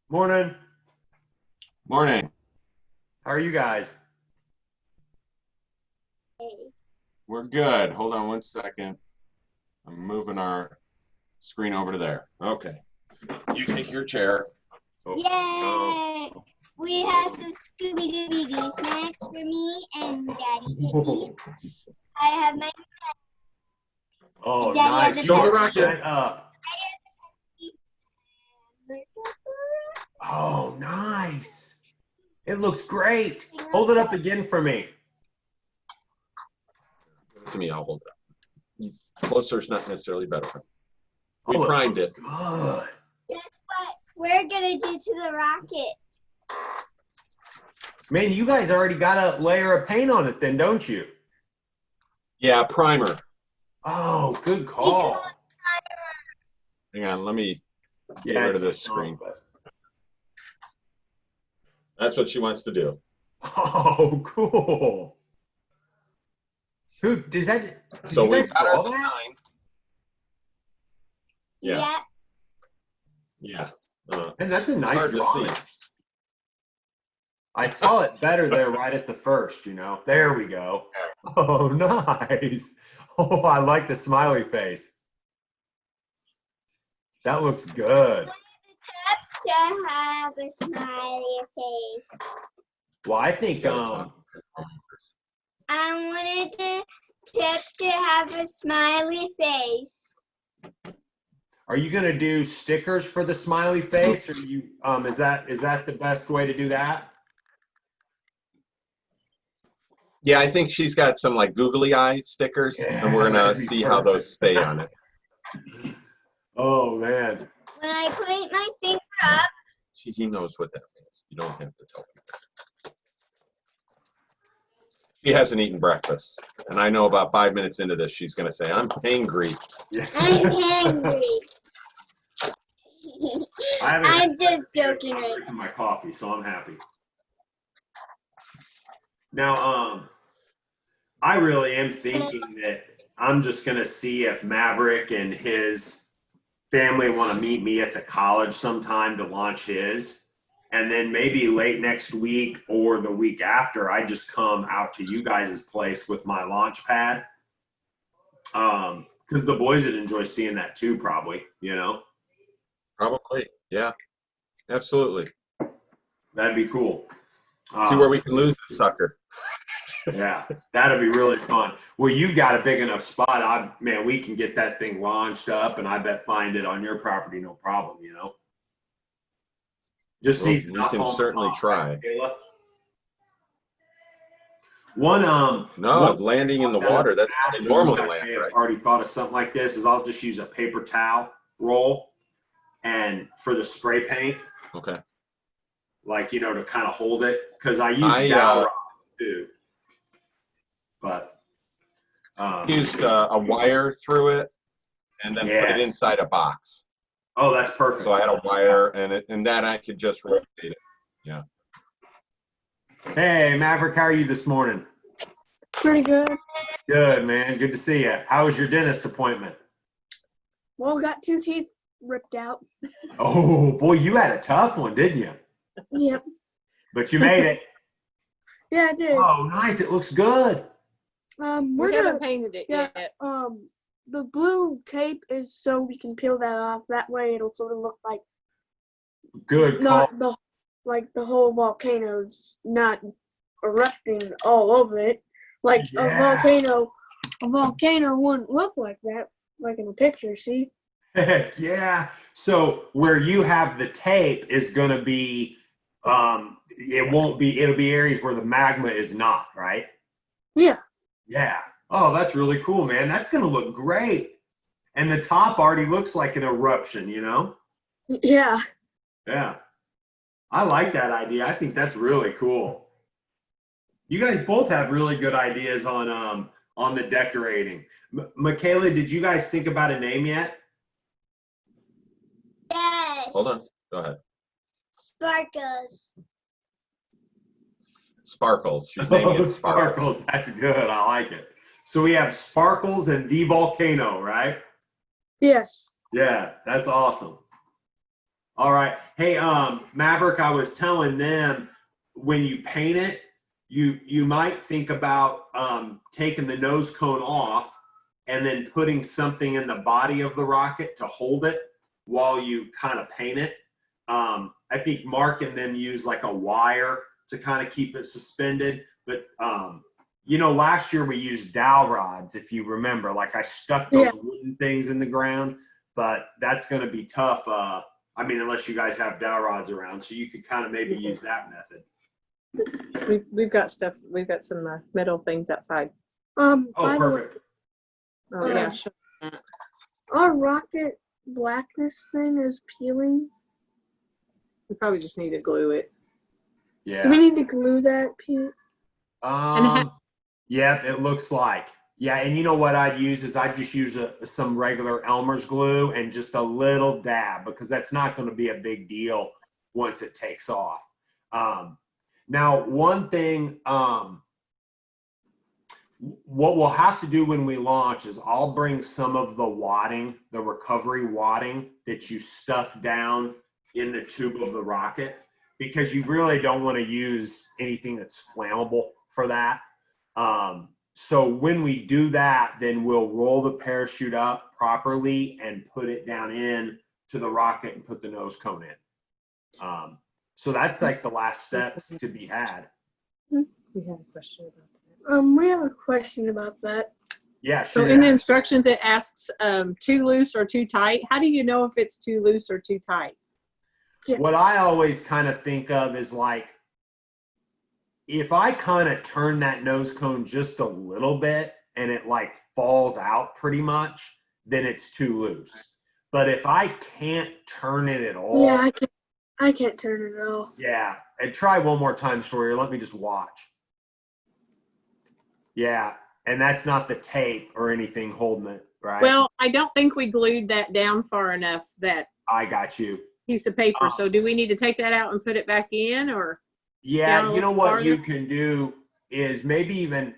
Morning. Morning. How are you guys? We're good. Hold on one second. I'm moving our screen over to there. Okay. You take your chair. Oh, Yay! We have some Scooby-Doo snacks for me and Daddy to no. eat. I have my Oh, Daddy nice. has a Show the Pepsi. rocket. Oh, nice. It looks great. Hold it up again for me. Give it to me. I'll hold it. Closer is not necessarily better. We Oh, primed it. looks good. Guess what we're gonna do to the rocket? Man, you guys already got a layer of paint on it then, don't you? Yeah, primer. Oh, good call. Hang on. Let me get Yeah, rid of it's this a screen. conquest. That's what she wants to do. Oh, cool. Who does that? Did So you we guys got draw our that? design. Yeah. Yeah. And that's a It's nice hard to drawing. see. I saw it better there right at the first, you know. There we go. Oh, nice. Oh, I like the smiley face. That looks good. To have a smiley face. Well, I think I wanted the tip to have a smiley face. are you gonna do stickers for the smiley face, or you is that the best way to do that? Yeah, I think she's got some like googly eye stickers, and we're gonna That'd be see how those stay on it. Oh man. When I point my finger up, He knows what that means. You don't have to tell him. She hasn't eaten breakfast, and I know about 5 minutes into this, she's gonna say, "I'm hangry." Yeah. I'm hungry. I'm just joking right drinking my coffee, so I'm happy. Now, I really am thinking that I'm just gonna see if Maverick and his family want to meet me at the college sometime to launch his, and then maybe late next week or the week after, I just come out to you guys' place with my launch pad. Because the boys would enjoy seeing that too, probably. You know, Probably, yeah, absolutely. that'd be cool. See where we can lose the sucker. Yeah, that'd be really fun. Well, you got a big enough spot. Man, we can get that thing launched up, and I bet find it on your property, no problem. You know, just Well, needs we enough can home certainly try. right, Kayla? One No, one landing in the water, that's how they massive normally I land, may have right? already thought of something like this is I'll just use a paper towel roll and for the spray paint, Okay. like to kind of hold it because I use I dowel rods too. But used a wire through it and then put it yes. inside a box. Oh, that's perfect. So I had a wire and that I could just rotate it. Yeah. Hey, Maverick, how are you this morning? Pretty good. Good, man. Good to see you. How was your dentist appointment? Well, got 2 teeth ripped out. Oh, boy, you had a tough one, didn't you? Yep. But you made it. Yeah, I did. Oh, nice. It looks good. We're We gonna haven't painted it yeah. yet. The blue tape is so we can peel that off. That way, it'll sort of look like Good call. not the whole volcano's not erupting all over it. Like Yeah. a volcano wouldn't look like that, like in the picture. See? Heck yeah. So where you have the tape is going to be, it'll be areas where the magma is not, right? Yeah. Yeah. Oh, that's really cool, man. That's going to look great. And the top already looks like an eruption, you know? Yeah. Yeah. I like that idea. I think that's really cool. You guys both have really good ideas on the decorating. Michaela, did you guys think about a name yet? Yes. Hold on. Go ahead. Sparkles. Sparkles. She's naming it Sparkles. Sparkles. That's good. I like it. So we have Sparkles and the volcano, right? Yes. Yeah, that's awesome. All right. Hey, Maverick, I was telling them when you paint it, you might think about taking the nose cone off and then putting something in the body of the rocket to hold it while you kind of paint it. I think Mark and them use like a wire to kind of keep it suspended. But you know, last year we used dowel rods, if you remember. Like I stuck those wooden things in the ground, but that's going to be tough. I mean, unless you guys have dowel rods around, so you could kind of maybe use that method. We've got stuff. We've got some metal things outside. Oh, By the way, perfect. Oh Yeah. yeah, sure. our rocket blackness thing is peeling. We probably just need to glue it. Yeah. Do we need to glue that, Pete? Yeah, it looks like. Yeah, and you know what I'd use is I'd just use some regular Elmer's glue and just a little dab, because that's not going to be a big deal once it takes off. Now, one thing, what we'll have to do when we launch is I'll bring some of the wadding, the recovery wadding that you stuff down in the tube of the rocket, because you really don't want to use anything that's flammable for that. So when we do that, then we'll roll the parachute up properly and put it down in to the rocket and put the nose cone in. So that's like the last steps to be had. We have a question about that. We have a question about that. Yeah. So shoot in it the at us. instructions, it asks too loose or too tight. How do you know if it's too loose or too tight? What I always kind of think of is like, if I kind of turn that nose cone just a little bit and it like falls out pretty much, then it's too loose. But if I can't turn it at all, Yeah, I can't turn it at all. yeah, and try one more time, Sawyer. Let me just watch. Yeah, and that's not the tape or anything holding it, right? Well, I don't think we glued that down far enough, that I got you. piece of paper. So do we need to take that out and put it back in, or? Yeah, Down a you know little what you farther? can do is maybe even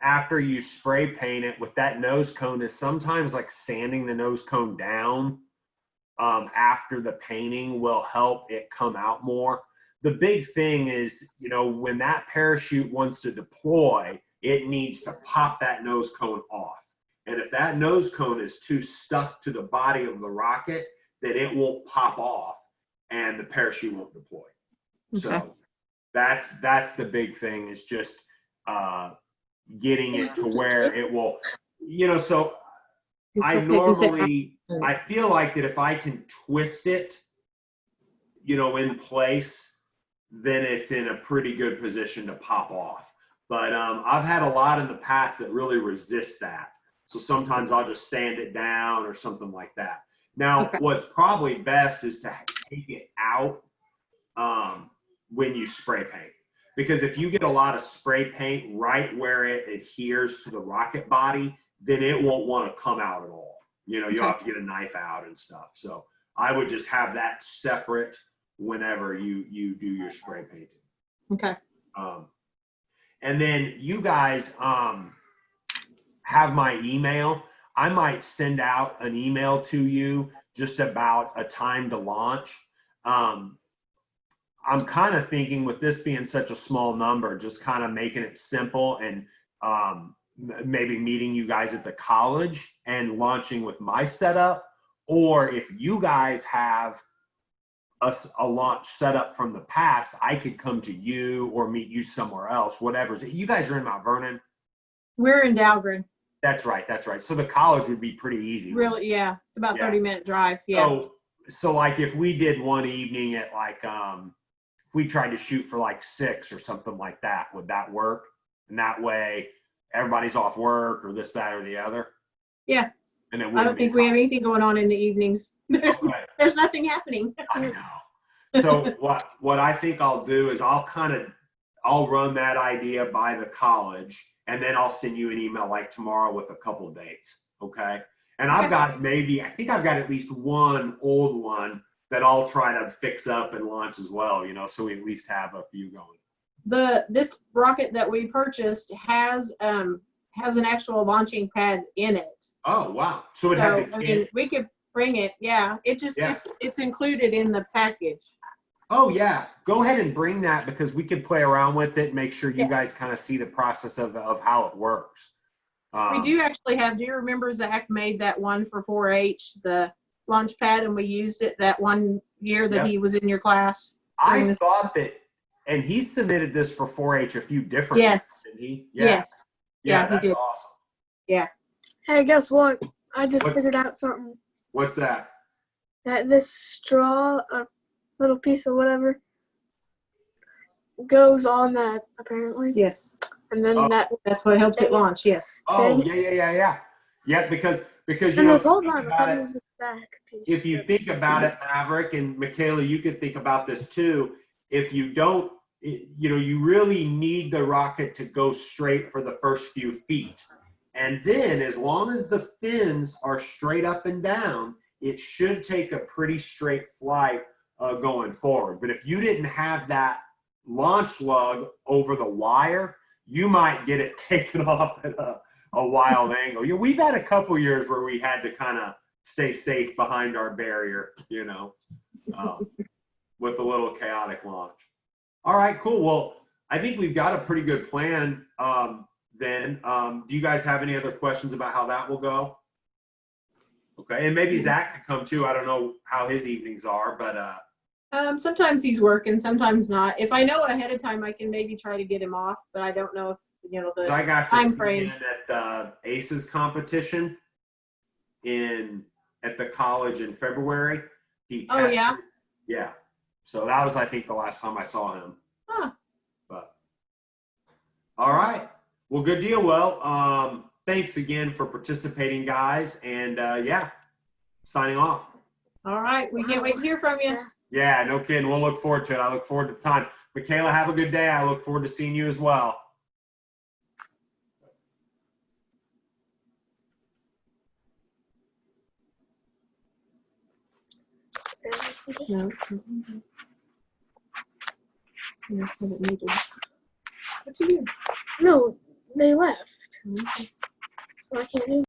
after you spray paint it with that nose cone is sometimes like sanding the nose cone down after the painting will help it come out more. The big thing is, you know, when that parachute wants to deploy, it needs to pop that nose cone off. And if that nose cone is too stuck to the body of the rocket, then it won't pop off and the parachute won't deploy. Okay. So that's the big thing, is just getting it to where it will, you know. So I feel like that if I can twist it, you know, in place, then it's in a pretty good position to pop off. But I've had a lot in the past that really resist that. So sometimes I'll just sand it down or something like that. Now, what's probably best is to take it out when you spray paint. Because if you get a lot of spray paint right where it adheres to the rocket body, then it won't want to come out at all. You know, you'll have to get a knife out and stuff. So I would just have that separate whenever you do your spray painting. Okay. And then you guys have my email. I might send out an email to you just about a time to launch. I'm kind of thinking, with this being such a small number, just kind of making it simple and maybe meeting you guys at the college and launching with my setup. Or if you guys have a launch setup from the past, I could come to you or meet you somewhere else, whatever's. You guys are in Mount Vernon? We're in Dahlgren. That's right. That's right. So the college would be pretty easy. Really? Yeah. It's about Yeah. 30-minute drive. Yeah. So like if we did one evening at like, if we tried to shoot for like 6 or something like that, would that work? And that way everybody's off work or this, that, or the other? Yeah. And I don't think we have anything going on in the evenings. There's nothing happening. I know. So what I think I'll do is I'll run that idea by the college, and then I'll send you an email like tomorrow with a couple of dates. Okay. And I've got I think I've got at least one old one that I'll try to fix up and launch as well, you know, so we at least have a few going. This rocket that we purchased has an actual launching pad in it. Oh, wow. So it had the kit. we could Bring it. Yeah. It just Yeah. it's included in the package. Oh yeah, go ahead and bring that because we can play around with it and make sure you Yeah. guys kind of see the process of how it works. We do actually have. Do you remember Zach made that one for 4-H, the launch pad, and we used it that one year that Yep. he was in your class? I thought that, and he submitted this for 4-H a few different Yes. ones, didn't he? Yes. Yeah, he that's did. awesome. Hey, guess what? I just What's- figured out something. What's that? That this straw, a little piece of whatever, goes on that apparently, Yes. and then Oh. That's what helps it launch. Yes. Oh Then- yeah. Because you and know this whole if you think time I about thought it it, was this back piece. if you think about it, Maverick and Michaela, you could think about this too. If you don't, you really need the rocket to go straight for the first few feet. And then as long as the fins are straight up and down, it should take a pretty straight flight going forward. But if you didn't have that launch lug over the wire, you might get it taken off at a wild angle. We've had a couple years where we had to kind of stay safe behind our barrier, with a little chaotic launch. All right, cool. Well, I think we've got a pretty good plan then. Do you guys have any other questions about how that will go? Okay, and maybe Zach could come too. I don't know how his evenings are, but Sometimes he's working, sometimes not. If I know ahead of time, I can maybe try to get him off, but I don't know if the I got to time see frame. him at the ACES competition at the college in February. He Oh, tested. yeah? Yeah. So that was, I think, the last time I saw him. Huh. But all right. Well, good deal. Well, thanks again for participating, guys. And signing off. All right. We can't wait to hear from you. Yeah, no kidding. We'll look forward to it. I look forward to the time. Michaela, have a good day. I look forward to seeing you as well. No. Yes, I didn't need to. What you do? No, they left. Okay. So I can't do